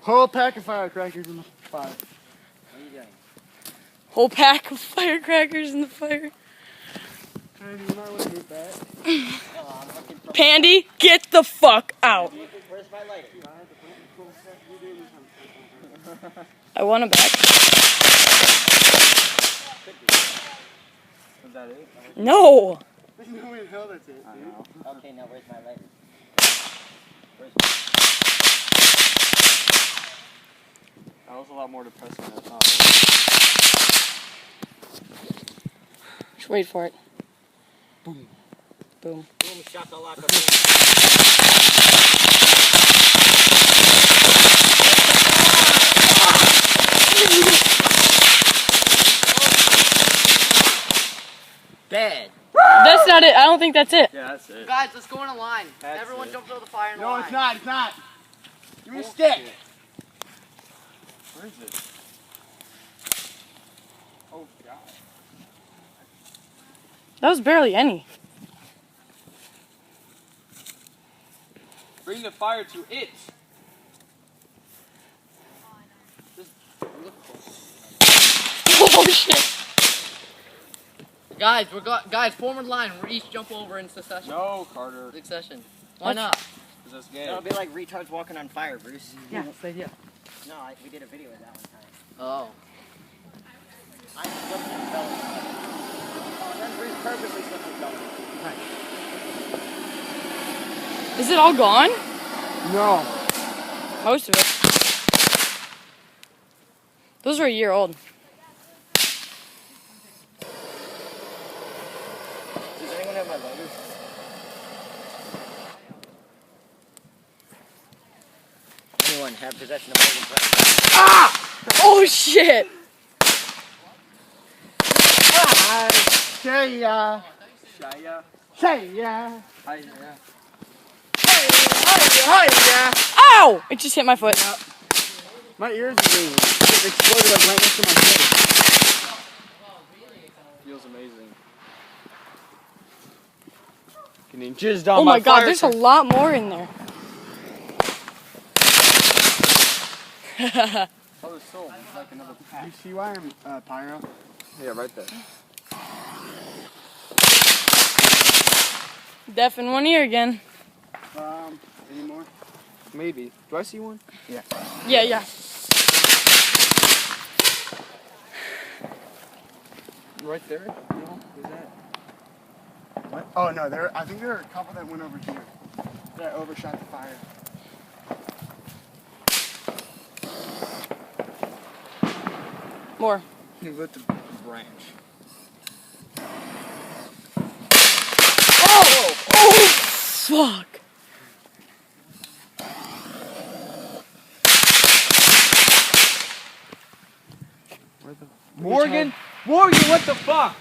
Whole pack of firecrackers in the fire. What are you doing? Whole pack of firecrackers in the fire. Pandy, you might want to move back. Pandy, get the fuck out. Where's my lighter? I want it back. Was that it? No. There's no way in hell that's it. I know. Okay, now where's my lighter? That was a lot more depressing than I thought. Just wait for it. Boom. Boom. Boom, shakalaka, Bad. That's not it. I don't think that's it. Yeah, that's it. Guys, let's go in a line. That's Everyone it. jump over the fire in a No, line. it's not. It's not. Give me a stick. Where is it? Oh, God. That was barely any. Bring the fire to it. Oh shit. Guys, guys, forward line. We each jump over in succession. No, Carter. Succession. Why not? Is this gay? That'll be like retards walking on fire, Bruce. Yeah, that's the idea. No, we did a video of that one time. Oh. I slipped and fell in the fire. Oh, then Bruce purposely slipped and fell in the fire. Is it all gone? No. Most of it. Those are a year old. Does anyone have my lighters? Anyone have possession of Morgan's lighter? Ah! Oh shit! Shaya. Shaya. Shaya. Hiya. Ow! It just hit my foot. My ears are ringing. It exploded like right next to my face. Feels amazing. Getting jizzed on Oh my god, fire there's a lot more in there. Oh, there's still like another pack. You see why I'm pyro? Yeah, right there. Deaf in one ear again. Any more? Maybe. Do I see one? Yeah. Yeah. Right there? No, is that? What? Oh no, I think there are a couple that went over here. That overshot the fire. More. You lit the branch. Oh! Oh! Fuck. Morgan, what the fuck?